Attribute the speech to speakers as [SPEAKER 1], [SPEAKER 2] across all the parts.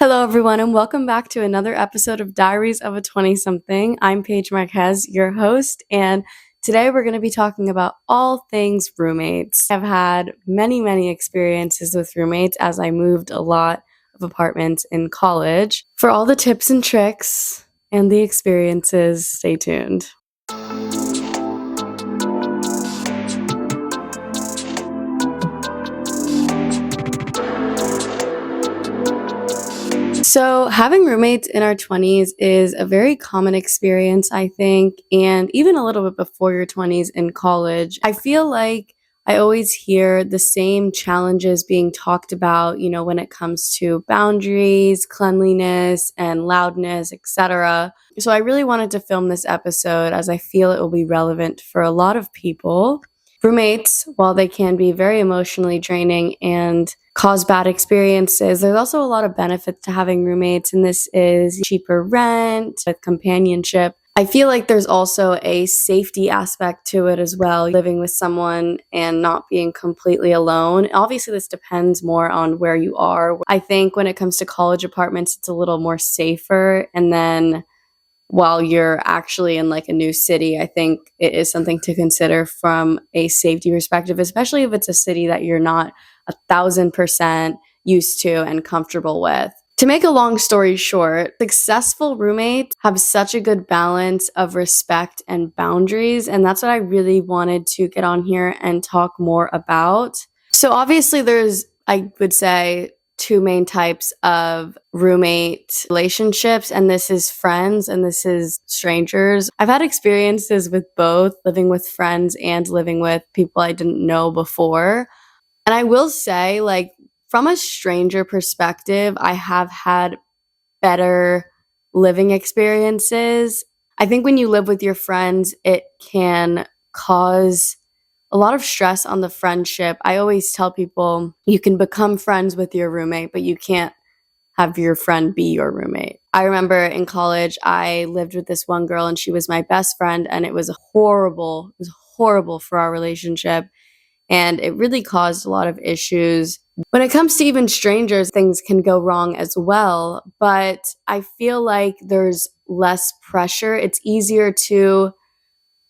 [SPEAKER 1] Hello, everyone, and welcome back to another episode of Diaries of a 20 something. I'm Paige Marquez, your host, and today we're going to be talking about all things roommates. I've had many experiences with roommates as I moved a lot of apartments in college. For all the tips and tricks and the experiences, stay tuned. So, having roommates in our 20s is a very common experience, I think, and even a little bit before your 20s in college. I feel like I always hear the same challenges being talked about, when it comes to boundaries, cleanliness, and loudness, etc. So, I really wanted to film this episode as I feel it will be relevant for a lot of people. Roommates, while they can be very emotionally draining and cause bad experiences, there's also a lot of benefits to having roommates, and this is cheaper rent, companionship. I feel like there's also a safety aspect to it as well, living with someone and not being completely alone. Obviously, this depends more on where you are. I think when it comes to college apartments, it's a little more safer, and then while you're actually in like a new city, I think it is something to consider from a safety perspective, especially if it's a city that you're not 1,000% used to and comfortable with. To make a long story short, successful roommates have such a good balance of respect and boundaries, and that's what I really wanted to get on here and talk more about. So obviously there's, I would say, two main types of roommate relationships, and this is friends and this is strangers. I've had experiences with both, living with friends and living with people I didn't know before. And I will say, like, from a stranger perspective, I have had better living experiences. I think when you live with your friends, it can cause a lot of stress on the friendship. I always tell people you can become friends with your roommate, but you can't have your friend be your roommate. I remember in college, I lived with this one girl and she was my best friend, and it was horrible. It was horrible for our relationship. And it really caused a lot of issues. When it comes to even strangers, things can go wrong as well. But I feel like there's less pressure. It's easier to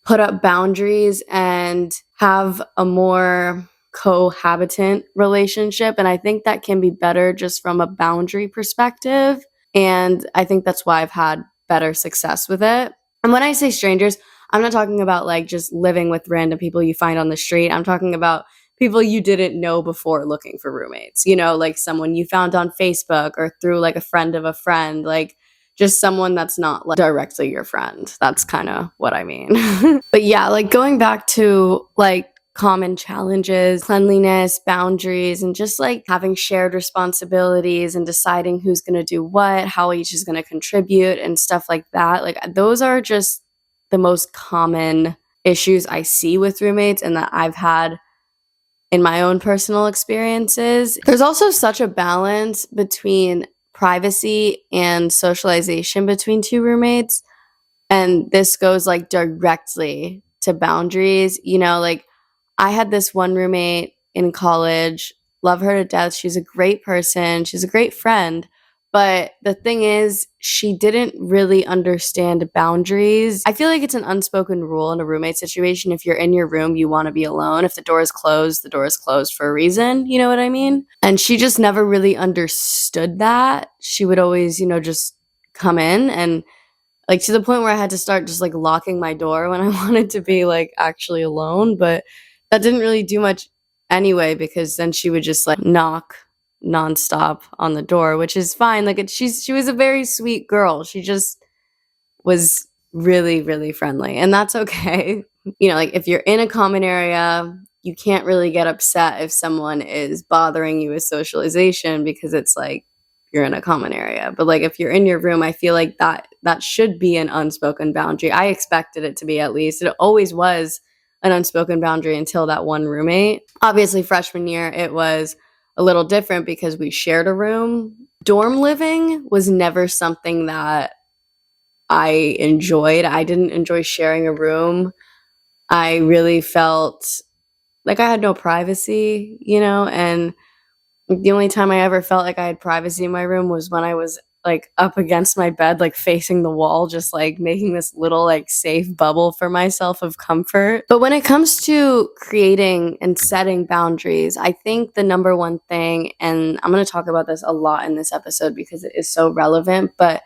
[SPEAKER 1] put up boundaries and have a more cohabitant relationship. And I think that can be better just from a boundary perspective. And I think that's why I've had better success with it. And when I say strangers, I'm not talking about like just living with random people you find on the street. I'm talking about people you didn't know before looking for roommates, like someone you found on Facebook or through like a friend of a friend, like just someone that's not like directly your friend. That's kind of what I mean. But yeah, like going back to like common challenges, cleanliness, boundaries, and just like having shared responsibilities and deciding who's going to do what, how each is going to contribute and stuff like that. Like those are just the most common issues I see with roommates and that I've had in my own personal experiences. There's also such a balance between privacy and socialization between two roommates. And this goes like directly to boundaries. Like I had this one roommate in college, love her to death. She's a great person, she's a great friend. But the thing is, she didn't really understand boundaries. I feel like it's an unspoken rule in a roommate situation. If you're in your room, you want to be alone. If the door is closed, the door is closed for a reason. You know what I mean? And she just never really understood that. She would always, just come in and like to the point where I had to start just like locking my door when I wanted to be like actually alone. But that didn't really do much anyway, because then she would just like knock nonstop on the door, which is fine. Like she was a very sweet girl. She just was really friendly, and that's okay. Like if you're in a common area, you can't really get upset if someone is bothering you with socialization because it's like you're in a common area. But like if you're in your room, I feel like that should be an unspoken boundary. I expected it to be, at least. It always was an unspoken boundary until that one roommate. Obviously, freshman year, it was a little different because we shared a room. Dorm living was never something that I enjoyed. I didn't enjoy sharing a room. I really felt like I had no privacy, and The only time I ever felt like I had privacy in my room was when I was, like, up against my bed, like, facing the wall, just, like, making this little, like, safe bubble for myself of comfort. But when it comes to creating and setting boundaries, I think the number one thing, and I'm gonna talk about this a lot in this episode because it is so relevant, but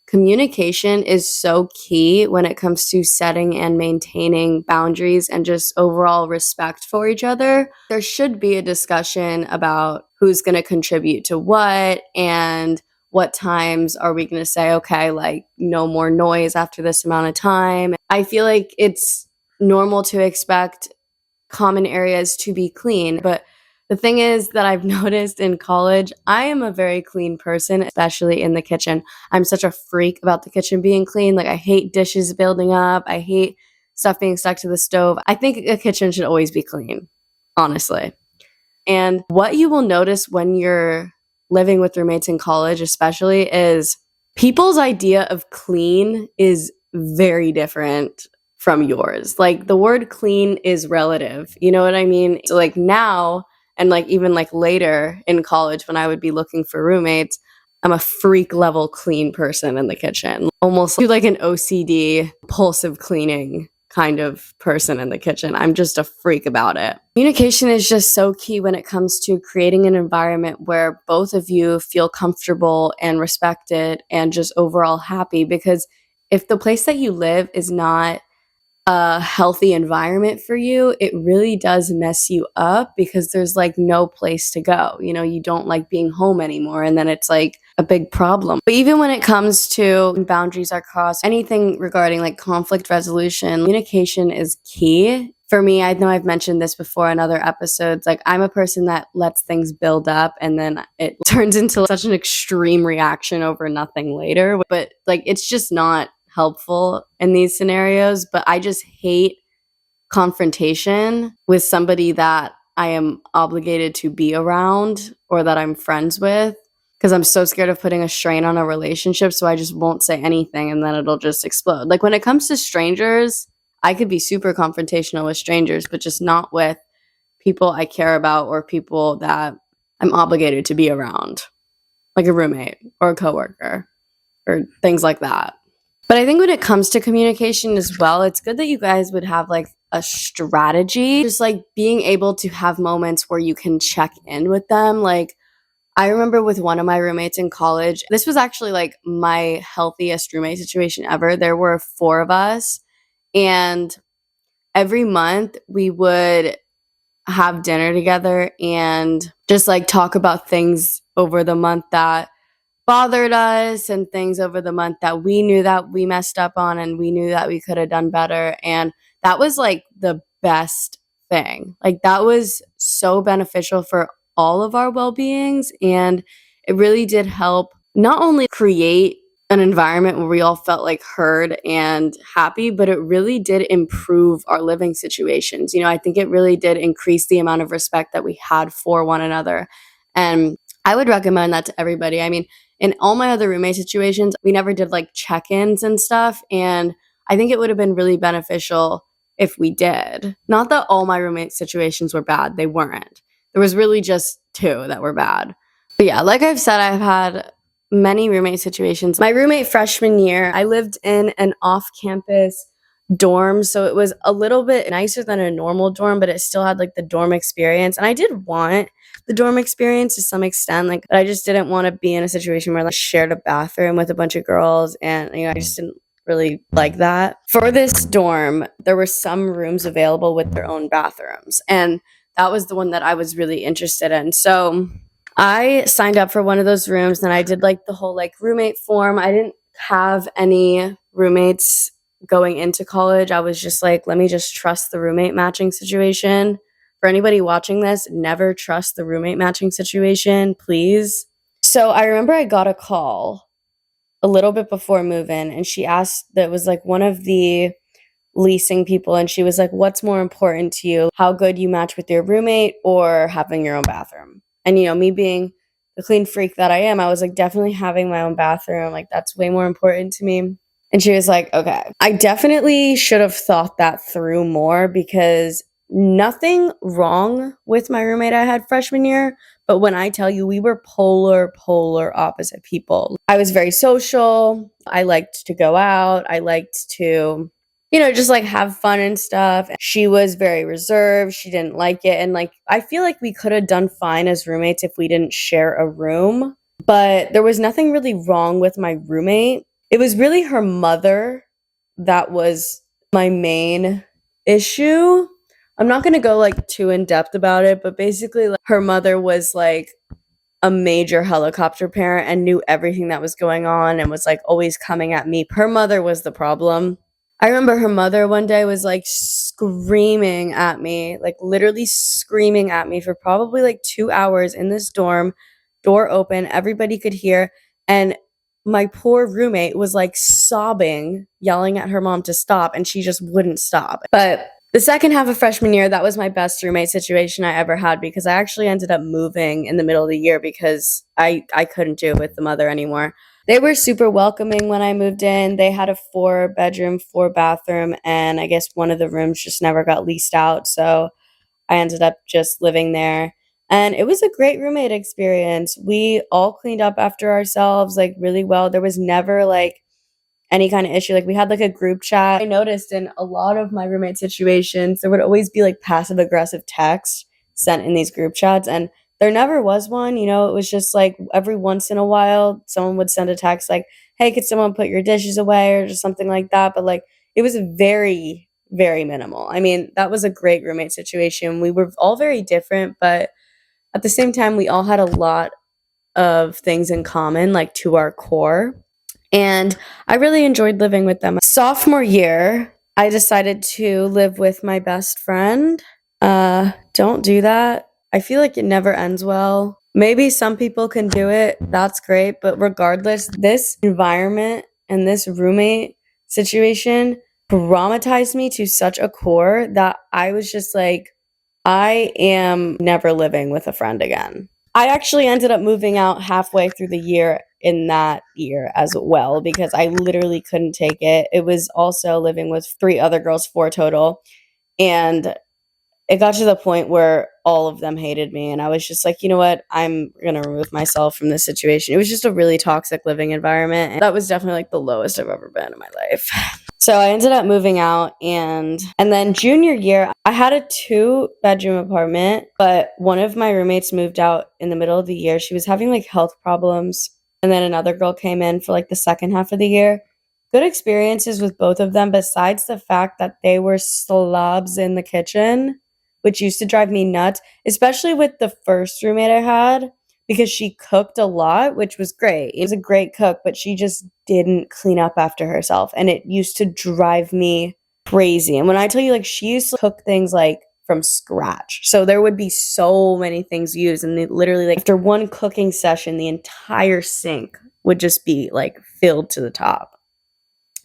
[SPEAKER 1] communication is so key when it comes to setting and maintaining boundaries and just overall respect for each other. There should be a discussion about who's going to contribute to what and what times are we going to say, okay, like no more noise after this amount of time. I feel like it's normal to expect common areas to be clean. But the thing is that I've noticed in college, I am a very clean person, especially in the kitchen. I'm such a freak about the kitchen being clean. Like, I hate dishes building up, I hate stuff being stuck to the stove. I think a kitchen should always be clean, honestly. And what you will notice when you're living with roommates in college, especially, is people's idea of clean is very different from yours. Like, the word clean is relative. You know what I mean? So, like, now, and like even like later in college when I would be looking for roommates, I'm a freak level clean person in the kitchen. Almost like an OCD, compulsive cleaning kind of person in the kitchen. I'm just a freak about it. Communication is just so key when it comes to creating an environment where both of you feel comfortable and respected and just overall happy. Because if the place that you live is not a healthy environment for you, it really does mess you up because there's like no place to go. You know, you don't like being home anymore, and then it's like a big problem. But even when it comes to boundaries are crossed, anything regarding like conflict resolution, communication is key. For me, I know I've mentioned this before in other episodes. Like, I'm a person that lets things build up and then it turns into such an extreme reaction over nothing later. But like, it's just not helpful in these scenarios. But I just hate confrontation with somebody that I am obligated to be around or that I'm friends with, because I'm so scared of putting a strain on a relationship. So I just won't say anything and then it'll just explode. Like, when it comes to strangers, I could be super confrontational with strangers, but just not with people I care about or people that I'm obligated to be around, like a roommate or a coworker or things like that. But I think when it comes to communication as well, it's good that you guys would have like a strategy, just like being able to have moments where you can check in with them. Like, I remember with one of my roommates in college, this was actually like my healthiest roommate situation ever. There were 4 of us, and every month we would have dinner together and just like talk about things over the month that bothered us and things over the month that we knew that we messed up on and we knew that we could have done better. And that was like the best thing. Like, that was so beneficial for all of our well-beings, and it really did help not only create an environment where we all felt like heard and happy, but it really did improve our living situations. You know, I think it really did increase the amount of respect that we had for one another. And I would recommend that to everybody. I mean, in all my other roommate situations, we never did like check-ins and stuff. And I think it would have been really beneficial if we did. Not that all my roommate situations were bad. They weren't. There was really just 2 that were bad. But yeah, like I've said, I've had many roommate situations. My roommate freshman year, I lived in an off-campus dorm, so it was a little bit nicer than a normal dorm, but it still had like the dorm experience. And I did want the dorm experience to some extent, like, but I just didn't want to be in a situation where I like shared a bathroom with a bunch of girls, and you know, I just didn't really like that. For this dorm, there were some rooms available with their own bathrooms, and that was the one that I was really interested in. So I signed up for one of those rooms and I did like the whole like roommate form. I didn't have any roommates going into college. I was just like, let me just trust the roommate matching situation. For anybody watching this, never trust the roommate matching situation, please. So I remember I got a call a little bit before move-in, and she asked, that was like one of the leasing people, and she was like, what's more important to you, how good you match with your roommate or having your own bathroom? And you know, me being the clean freak that I am, I was like, definitely having my own bathroom, like that's way more important to me. And she was like, okay. I definitely should have thought that through more, because nothing wrong with my roommate I had freshman year, but when I tell you we were polar opposite people. I was very social. I liked to go out. I liked to, just like have fun and stuff. She was very reserved. She didn't like it. And like, I feel like we could have done fine as roommates if we didn't share a room, but there was nothing really wrong with my roommate. It was really her mother that was my main issue. I'm not going to go like too in depth about it, but basically like, her mother was like a major helicopter parent and knew everything that was going on and was like always coming at me. Her mother was the problem. I remember her mother one day was like screaming at me, like literally screaming at me for probably like 2 hours in this dorm, door open, everybody could hear. And my poor roommate was like sobbing, yelling at her mom to stop, and she just wouldn't stop. But the second half of freshman year, that was my best roommate situation I ever had because I actually ended up moving in the middle of the year because I couldn't do it with the mother anymore. They were super welcoming when I moved in. They had a 4-bedroom, 4-bathroom, and I guess one of the rooms just never got leased out. So I ended up just living there. And it was a great roommate experience. We all cleaned up after ourselves like really well. There was never like any kind of issue. Like we had like a group chat. I noticed in a lot of my roommate situations, there would always be like passive aggressive text sent in these group chats. And there never was one, it was just like every once in a while, someone would send a text like, hey, could someone put your dishes away or just something like that. But like it was very, very minimal. I mean, that was a great roommate situation. We were all very different, but at the same time, we all had a lot of things in common, like to our core. And I really enjoyed living with them. Sophomore year, I decided to live with my best friend. Don't do that. I feel like it never ends well. Maybe some people can do it. That's great. But regardless, this environment and this roommate situation traumatized me to such a core that I was just like, I am never living with a friend again. I actually ended up moving out halfway through the year in that year as well because I literally couldn't take it. It was also living with 3 other girls, 4 total. And it got to the point where all of them hated me. And I was just like, you know what? I'm going to remove myself from this situation. It was just a really toxic living environment. And that was definitely like the lowest I've ever been in my life. So I ended up moving out and then junior year, I had a 2-bedroom apartment, but one of my roommates moved out in the middle of the year. She was having like health problems. And then another girl came in for like the second half of the year. Good experiences with both of them, besides the fact that they were slobs in the kitchen, which used to drive me nuts, especially with the first roommate I had because she cooked a lot, which was great. It was a great cook, but she just didn't clean up after herself. And it used to drive me crazy. And when I tell you, like, she used to cook things like from scratch. So there would be so many things used. And they literally, like, after one cooking session, the entire sink would just be like filled to the top.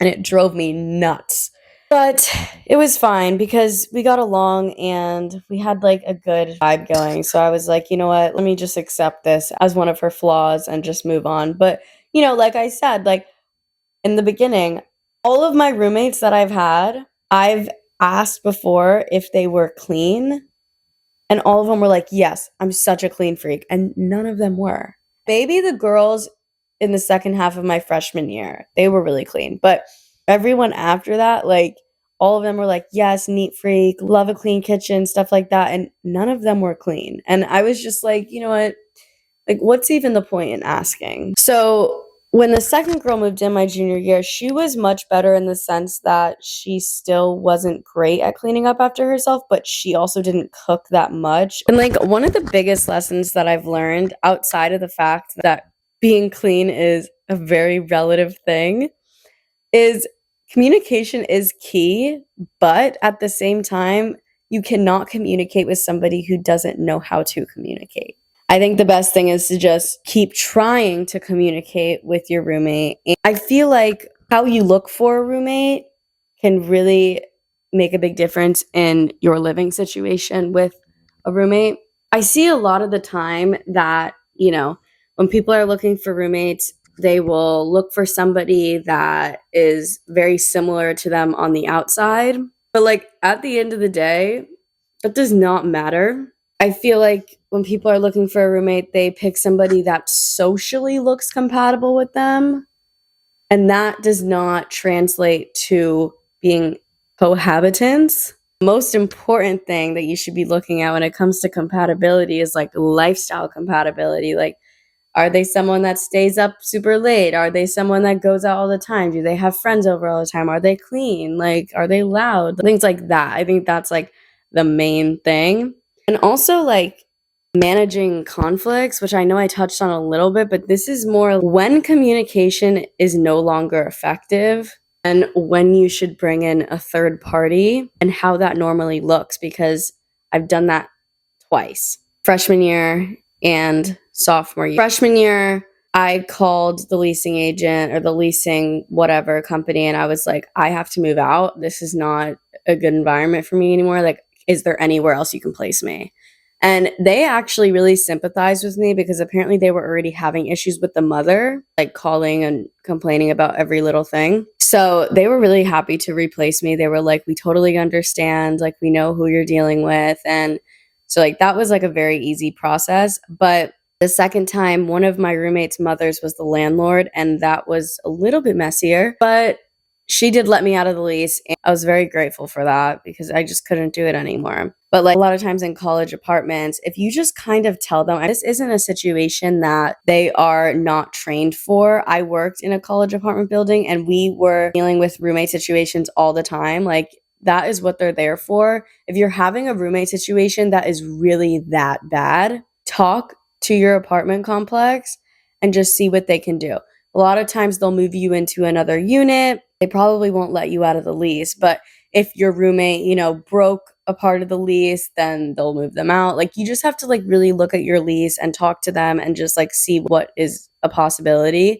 [SPEAKER 1] And it drove me nuts. But it was fine because we got along and we had like a good vibe going. So I was like, you know what? Let me just accept this as one of her flaws and just move on. But, like I said, like in the beginning, all of my roommates that I've had, I've asked before if they were clean. And all of them were like, yes, I'm such a clean freak. And none of them were. Maybe the girls in the second half of my freshman year, they were really clean. But everyone after that, like all of them were like, yes, neat freak, love a clean kitchen, stuff like that. And none of them were clean. And I was just like, you know what? Like, what's even the point in asking? So when the second girl moved in my junior year, she was much better in the sense that she still wasn't great at cleaning up after herself, but she also didn't cook that much. And like one of the biggest lessons that I've learned outside of the fact that being clean is a very relative thing is communication is key, but at the same time, you cannot communicate with somebody who doesn't know how to communicate. I think the best thing is to just keep trying to communicate with your roommate. I feel like how you look for a roommate can really make a big difference in your living situation with a roommate. I see a lot of the time that, when people are looking for roommates, they will look for somebody that is very similar to them on the outside. But like at the end of the day, That does not matter. I feel like when people are looking for a roommate, they pick somebody that socially looks compatible with them, and that does not translate to being cohabitants. The most important thing that you should be looking at when it comes to compatibility is like lifestyle compatibility. Like, are they someone that stays up super late? Are they someone that goes out all the time? Do they have friends over all the time? Are they clean? Like, are they loud? Things like that. I think that's like the main thing. And also, like, managing conflicts, which I know I touched on a little bit, but this is more when communication is no longer effective and when you should bring in a third party and how that normally looks, because I've done that twice, freshman year and sophomore year. Freshman year, I called the leasing agent or the leasing whatever company, and I was like, I have to move out. This is not a good environment for me anymore. Like, is there anywhere else you can place me? And they actually really sympathized with me because apparently they were already having issues with the mother, like calling and complaining about every little thing. So they were really happy to replace me. They were like, we totally understand. Like, we know who you're dealing with. And so, like, that was like a very easy process. But the second time, one of my roommate's mothers was the landlord, and that was a little bit messier. But she did let me out of the lease, and I was very grateful for that because I just couldn't do it anymore. But like a lot of times in college apartments, if you just kind of tell them this isn't a situation that they are not trained for. I worked in a college apartment building and we were dealing with roommate situations all the time. Like, that is what they're there for. If you're having a roommate situation that is really that bad, talk to your apartment complex and just see what they can do. A lot of times they'll move you into another unit. They probably won't let you out of the lease, but if your roommate, broke a part of the lease, then they'll move them out. Like, you just have to like really look at your lease and talk to them and just like see what is a possibility,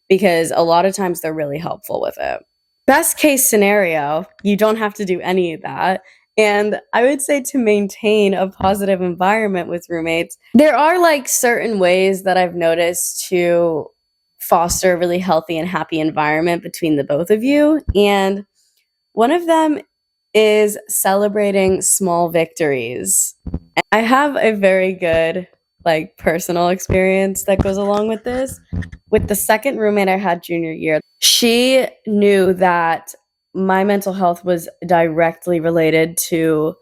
[SPEAKER 1] because a lot of times they're really helpful with it. Best case scenario, you don't have to do any of that. And I would say to maintain a positive environment with roommates, there are like certain ways that I've noticed to foster a really healthy and happy environment between the both of you. And one of them is celebrating small victories. I have a very good like personal experience that goes along with this. With the second roommate I had junior year, she knew that my mental health was directly related to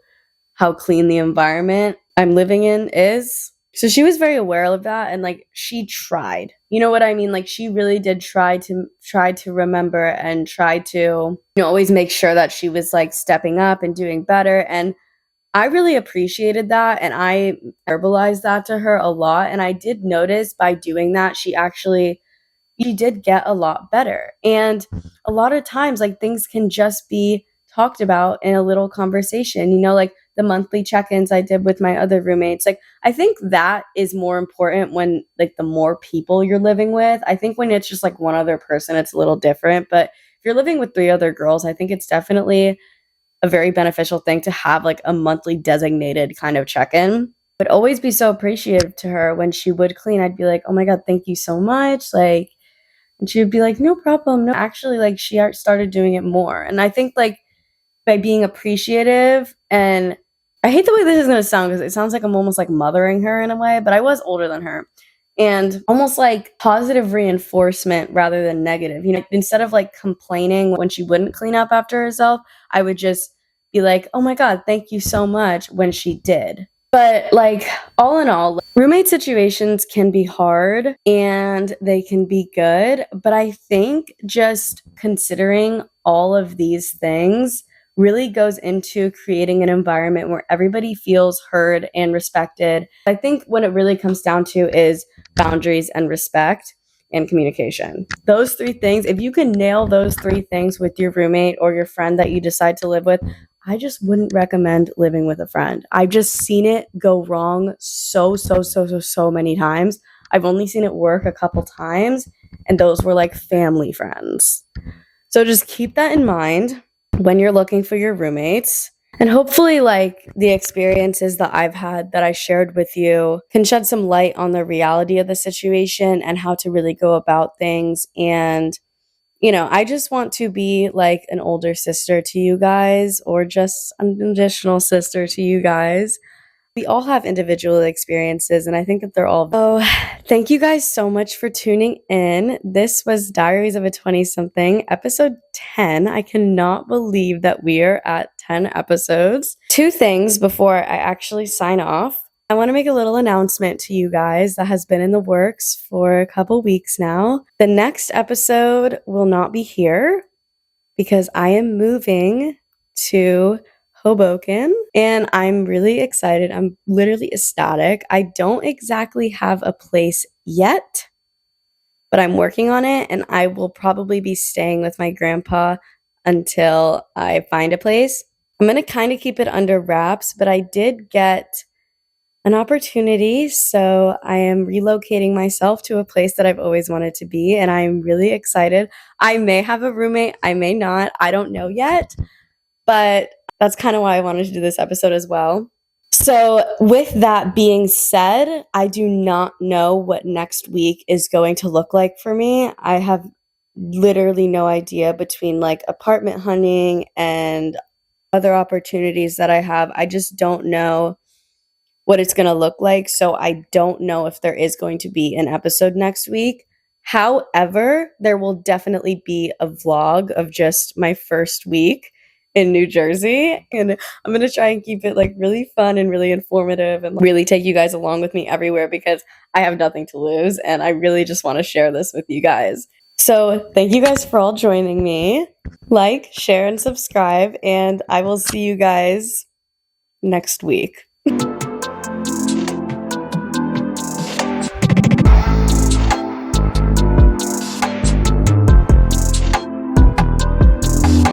[SPEAKER 1] how clean the environment I'm living in is. So she was very aware of that, and like she tried. You know what I mean? Like, she really did try to remember and try to, always make sure that she was like stepping up and doing better. And I really appreciated that, and I verbalized that to her a lot. And I did notice by doing that, she did get a lot better. And a lot of times, like, things can just be talked about in a little conversation, like the monthly check-ins I did with my other roommates. Like, I think that is more important when like the more people you're living with. I think when it's just like one other person, it's a little different. But if you're living with 3 other girls, I think it's definitely a very beneficial thing to have like a monthly designated kind of check-in. But always be so appreciative to her when she would clean. I'd be like, oh my God, thank you so much. Like, and she would be like, no problem. No, actually, like, she started doing it more. And I think like by being appreciative, and I hate the way this is going to sound because it sounds like I'm almost like mothering her in a way, but I was older than her. And almost like positive reinforcement rather than negative. Instead of like complaining when she wouldn't clean up after herself, I would just be like, oh my God, thank you so much when she did. But like, all in all, roommate situations can be hard and they can be good. But I think just considering all of these things really goes into creating an environment where everybody feels heard and respected. I think what it really comes down to is boundaries and respect and communication. Those 3 things, if you can nail those 3 things with your roommate or your friend that you decide to live with, I just wouldn't recommend living with a friend. I've just seen it go wrong so many times. I've only seen it work a couple times, and those were like family friends. So just keep that in mind when you're looking for your roommates. And hopefully, like, the experiences that I've had that I shared with you can shed some light on the reality of the situation and how to really go about things and I just want to be like an older sister to you guys or just an additional sister to you guys. We all have individual experiences, and I think that they're all. Oh, thank you guys so much for tuning in. This was Diaries of a 20 something, episode 10. I cannot believe that we are at 10 episodes. Two things before I actually sign off. I want to make a little announcement to you guys that has been in the works for a couple weeks now. The next episode will not be here because I am moving to Hoboken and I'm really excited. I'm literally ecstatic. I don't exactly have a place yet, but I'm working on it and I will probably be staying with my grandpa until I find a place. I'm going to kind of keep it under wraps, but I did get an opportunity. So I am relocating myself to a place that I've always wanted to be, and I'm really excited. I may have a roommate, I may not. I don't know yet, but that's kind of why I wanted to do this episode as well. So, with that being said, I do not know what next week is going to look like for me. I have literally no idea between like apartment hunting and other opportunities that I have. I just don't know what it's going to look like. So I don't know if there is going to be an episode next week. However, there will definitely be a vlog of just my first week in New Jersey. And I'm going to try and keep it like really fun and really informative and really take you guys along with me everywhere because I have nothing to lose. And I really just want to share this with you guys. So thank you guys for all joining me. Like, share, and subscribe. And I will see you guys next week.